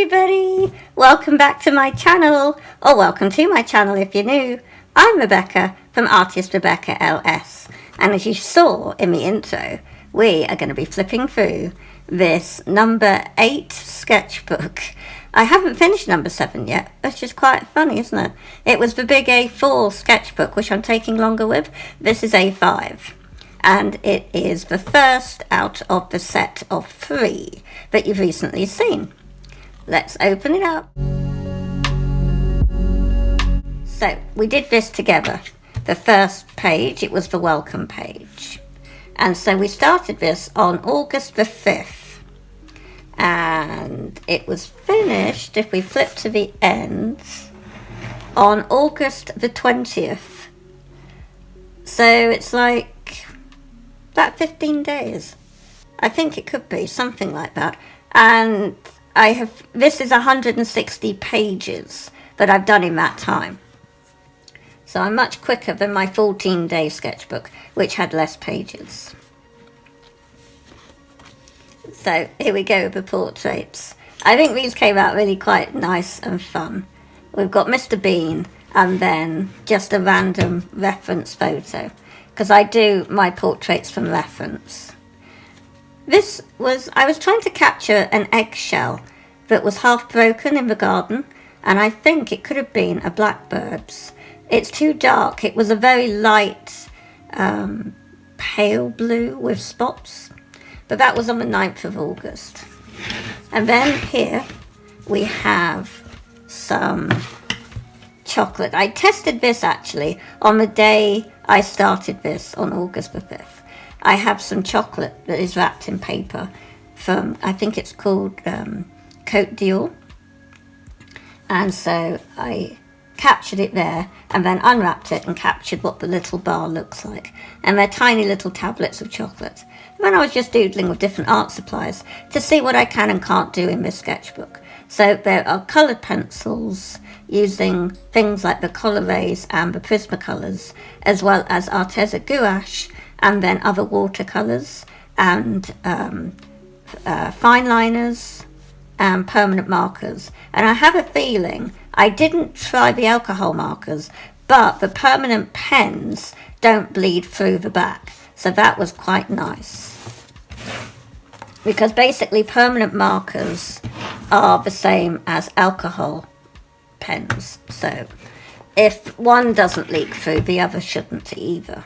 everybody! Welcome back to my channel, or welcome to my channel if you're new. I'm Rebecca from ArtistRebeccaLS, and as you saw in the intro, we are going to be flipping through this number 8 sketchbook. I haven't finished number 7 yet, which is quite funny, isn't it? It was the big A4 sketchbook, which I'm taking longer with. This is A5. And it is the first out of the set of 3 that you've recently seen. Let's open it up. So we did this together. The first page, it was the welcome page. And so we started this on August the 5th. And it was finished, if we flip to the end, on August the 20th. So it's like about 15 days. I think it could be something like that. And this is 160 pages that I've done in that time. So I'm much quicker than my 14-day sketchbook, which had less pages. So here we go with the portraits. I think these came out really quite nice and fun. We've got Mr. Bean and then just a random reference photo, because I do my portraits from reference. I was trying to capture an eggshell that was half broken in the garden, and I think it could have been a blackbird's. It's too dark. It was a very light, pale blue with spots, but that was on the 9th of August. And then here we have some chocolate. I tested this actually on the day I started this on August the 5th. I have some chocolate that is wrapped in paper from, I think it's called Côte d'Or. And so I captured it there and then unwrapped it and captured what the little bar looks like. And they're tiny little tablets of chocolate. And then I was just doodling with different art supplies to see what I can and can't do in this sketchbook. So there are coloured pencils using things like the Colorways and the Prismacolors, as well as Arteza gouache, and then other watercolors and fine liners and permanent markers. And I have a feeling I didn't try the alcohol markers, but the permanent pens don't bleed through the back. So that was quite nice. Because basically permanent markers are the same as alcohol pens. So if one doesn't leak through, the other shouldn't either.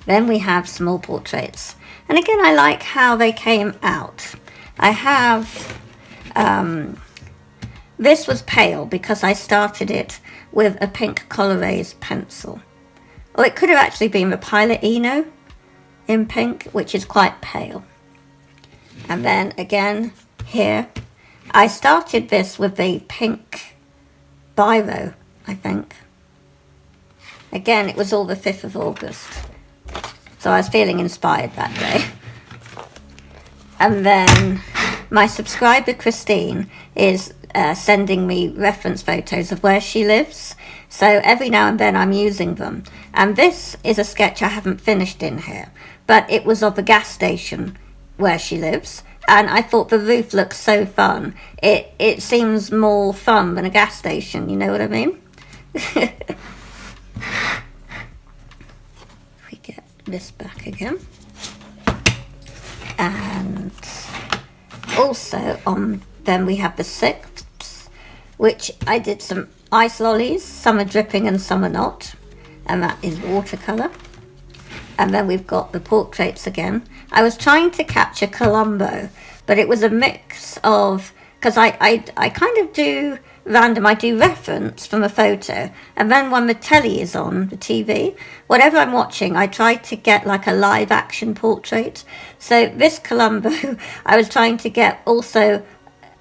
Then we have small portraits. And again, I like how they came out. I have, this was pale because I started it with a pink Colorays pencil. Or it could have actually been the Pilot Eno in pink, which is quite pale. And then again, here, I started this with the pink biro, I think. Again, it was all the 5th of August. So I was feeling inspired that day. And then my subscriber, Christine, is sending me reference photos of where she lives. So every now and then I'm using them. And this is a sketch I haven't finished in here, but it was of a gas station where she lives. And I thought the roof looks so fun. It seems more fun than a gas station, you know what I mean? We get this back again. And also then we have the 6th, which I did some ice lollies. Some are dripping and some are not. And that is watercolour. And then we've got the portraits again. I was trying to capture Colombo, but it was a mix of, because I kind of do random, I do reference from a photo, and then when the telly is on, the TV, whatever I'm watching, I try to get like a live action portrait. So this Colombo, I was trying to get also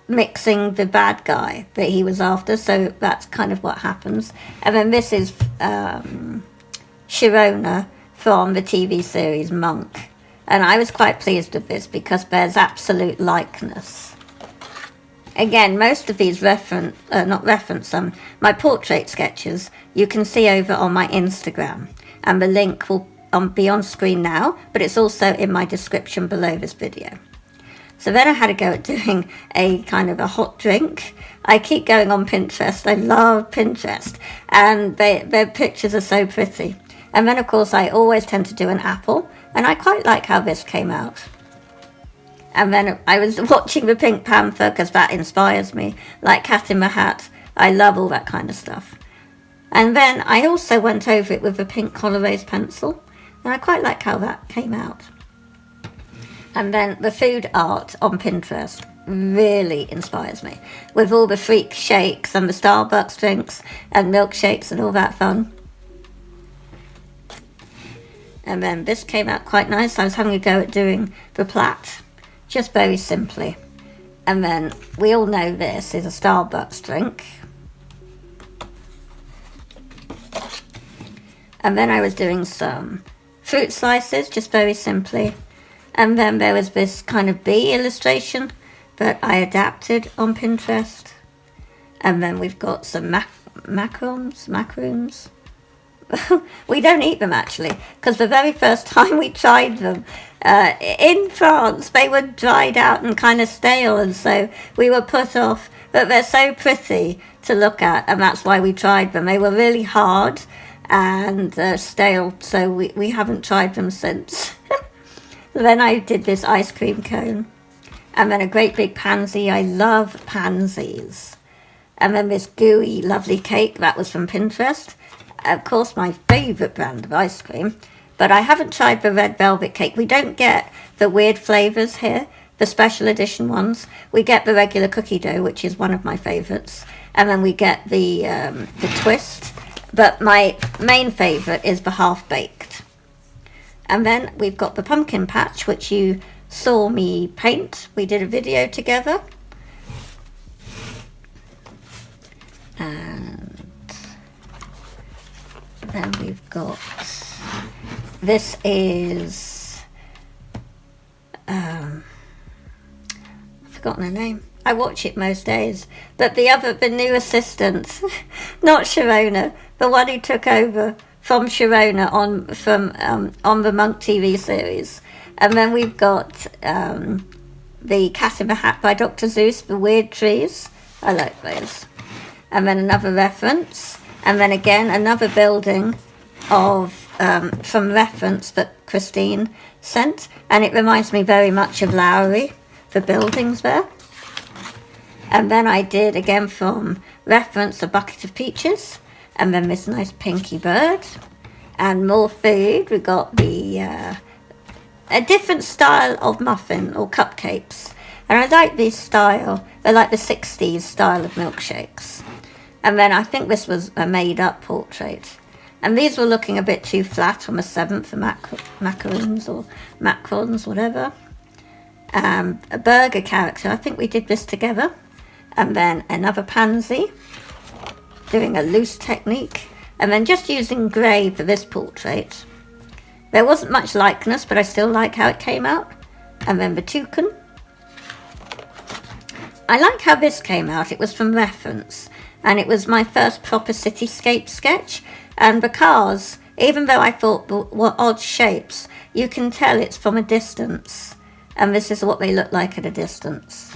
mixing the bad guy that he was after, so that's kind of what happens. And then this is Sharona from the TV series Monk. And I was quite pleased with this because there's absolute likeness. Again, most of these my portrait sketches, you can see over on my Instagram. And the link will be on screen now, but it's also in my description below this video. So then I had to go at doing a kind of a hot drink. I keep going on Pinterest. I love Pinterest. And their pictures are so pretty. And then, of course, I always tend to do an apple. And I quite like how this came out. And then I was watching the Pink Panther because that inspires me. Like Cat in the Hat. I love all that kind of stuff. And then I also went over it with a pink Coloraze pencil. And I quite like how that came out. And then the food art on Pinterest really inspires me. With all the freak shakes and the Starbucks drinks and milkshakes and all that fun. And then this came out quite nice. I was having a go at doing the plait, just very simply. And then we all know this is a Starbucks drink. And then I was doing some fruit slices, just very simply. And then there was this kind of bee illustration that I adapted on Pinterest. And then we've got some macaroons. We don't eat them actually, because the very first time we tried them in France, they were dried out and kind of stale, and so we were put off. But they're so pretty to look at, and that's why we tried them. They were really hard and stale, so we haven't tried them since. Then I did this ice cream cone, and then a great big pansy. I love pansies. And then this gooey lovely cake, that was from Pinterest. Of course, my favourite brand of ice cream. But I haven't tried the red velvet cake. We don't get the weird flavours here, the special edition ones. We get the regular cookie dough, which is one of my favourites. And then we get the twist. But my main favourite is the half-baked. And then we've got the pumpkin patch, which you saw me paint. We did a video together. And then we've got, this is, I've forgotten her name. I watch it most days. But the new assistant, not Sharona, the one who took over from Sharona on the Monk TV series. And then we've got the Cat in the Hat by Dr. Seuss, the weird trees. I like those. And then another reference. And then again, another building of from reference that Christine sent. And it reminds me very much of Lowry, the buildings there. And then I did, again from reference, a bucket of peaches. And then this nice pinky bird. And more food. We got the a different style of muffin or cupcakes. And I like this style. I like the 60s style of milkshakes. And then I think this was a made-up portrait. And these were looking a bit too flat on the 7th for macaroons or macrons, whatever. A burger character. I think we did this together. And then another pansy, doing a loose technique. And then just using grey for this portrait. There wasn't much likeness, but I still like how it came out. And then the toucan. I like how this came out. It was from reference. And it was my first proper cityscape sketch. And the cars, even though I thought were odd shapes, you can tell it's from a distance. And this is what they look like at a distance.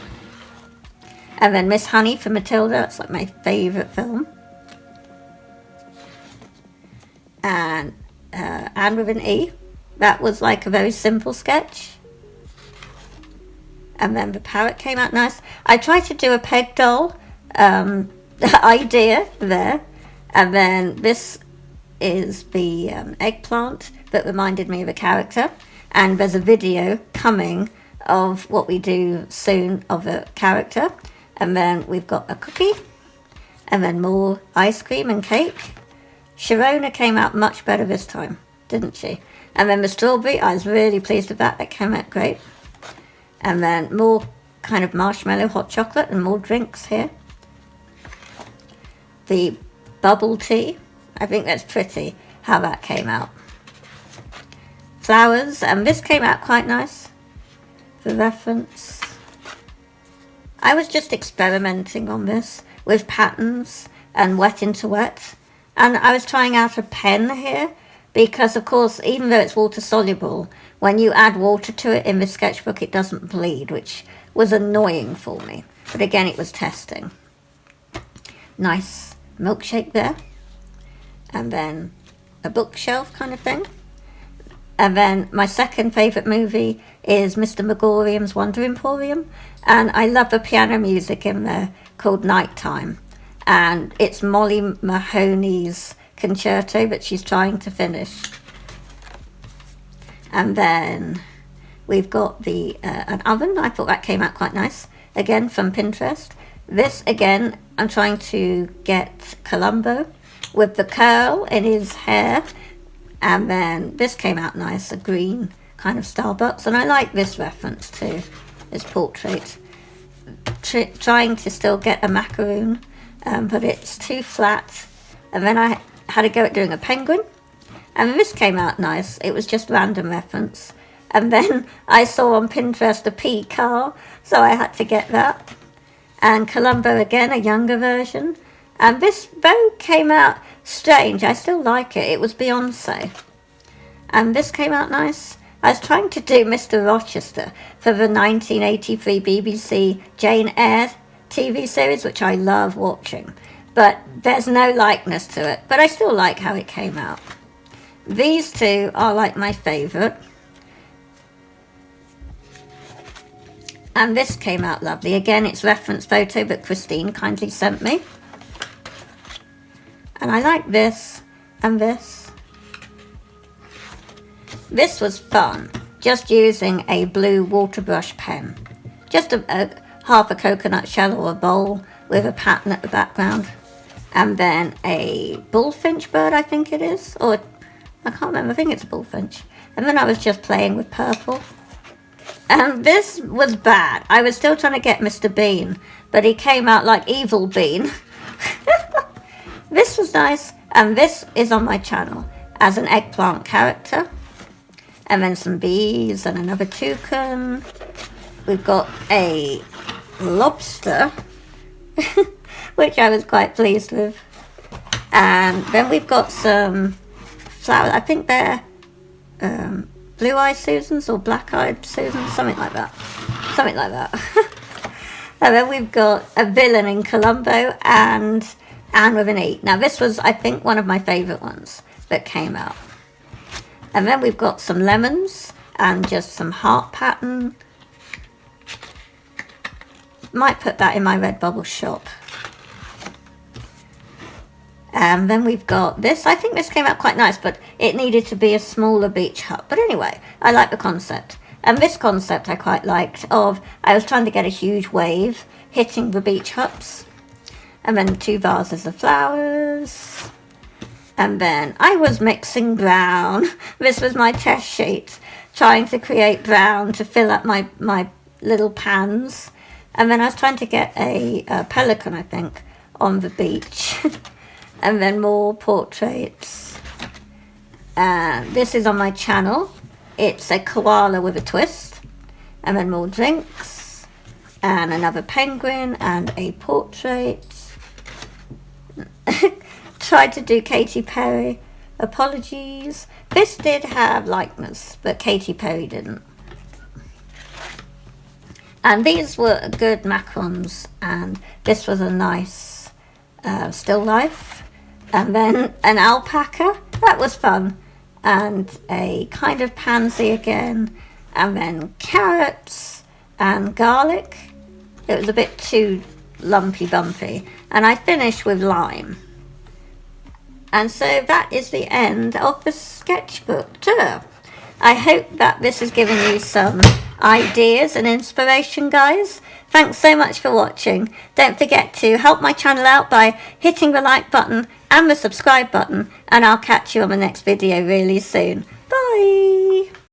And then Miss Honey from Matilda. It's like my favourite film. And Anne with an E. That was like a very simple sketch. And then the parrot came out nice. I tried to do a peg doll idea there. And then this is the eggplant that reminded me of a character. And there's a video coming of what we do soon of a character. And then we've got a cookie. And then more ice cream and cake. Sharona came out much better this time, didn't she? And then the strawberry, I was really pleased with that. That came out great. And then more kind of marshmallow hot chocolate and more drinks here. The bubble tea. I think that's pretty how that came out. Flowers, and this came out quite nice for reference. I was just experimenting on this with patterns and wet into wet. And I was trying out a pen here because of course, even though it's water soluble, when you add water to it in the sketchbook, it doesn't bleed, which was annoying for me. But again, it was testing. Nice milkshake there. And then a bookshelf kind of thing. And then my second favourite movie is Mr. Megorium's Wonder Emporium. And I love the piano music in there called Nighttime. And it's Molly Mahoney's concerto that she's trying to finish. And then we've got the an oven. I thought that came out quite nice. Again, from Pinterest. This, again, I'm trying to get Columbo with the curl in his hair. And then this came out nice, a green kind of Starbucks. And I like this reference too, this portrait. Trying to still get a macaroon, but it's too flat. And then I had a go at doing a penguin. And this came out nice. It was just random reference. And then I saw on Pinterest a pea car, so I had to get that. And Columbo again, a younger version. And this bow came out strange. I still like it. It was Beyonce. And this came out nice. I was trying to do Mr. Rochester for the 1983 BBC Jane Eyre TV series, which I love watching. But there's no likeness to it. But I still like how it came out. These two are like my favourite. And this came out lovely. Again, it's reference photo that Christine kindly sent me. And I like this and this. This was fun, just using a blue water brush pen. Just a half a coconut shell or a bowl with a pattern at the background. And then a bullfinch bird, I think it is. Or, I can't remember, I think it's a bullfinch. And then I was just playing with purple. And this was bad. I was still trying to get Mr. Bean, but he came out like Evil Bean. This was nice, and this is on my channel as an eggplant character. And then some bees and another toucan. We've got a lobster, which I was quite pleased with. And then we've got some flowers. I think they're blue-eyed Susans or black-eyed Susans, something like that. Something like that. And then we've got a villain in Columbo and Anne with an E. Now this was, I think, one of my favourite ones that came out. And then we've got some lemons and just some heart pattern. Might put that in my Redbubble shop. And then we've got this. I think this came out quite nice, but it needed to be a smaller beach hut. But anyway, I like the concept. And this concept I quite liked of, I was trying to get a huge wave hitting the beach huts. And then 2 vases of flowers. And then I was mixing brown. This was my test sheet, trying to create brown to fill up my little pans. And then I was trying to get a pelican, I think, on the beach. And then more portraits. And this is on my channel. It's a koala with a twist. And then more drinks. And another penguin and a portrait. Tried to do Katy Perry. Apologies. This did have likeness, but Katy Perry didn't. And these were good macarons. And this was a nice still life. And then an alpaca, that was fun. And a kind of pansy again. And then carrots and garlic. It was a bit too lumpy bumpy. And I finished with lime. And so that is the end of the sketchbook tour. I hope that this has given you some ideas and inspiration, guys. Thanks so much for watching. Don't forget to help my channel out by hitting the like button and the subscribe button, and I'll catch you on the next video really soon. Bye!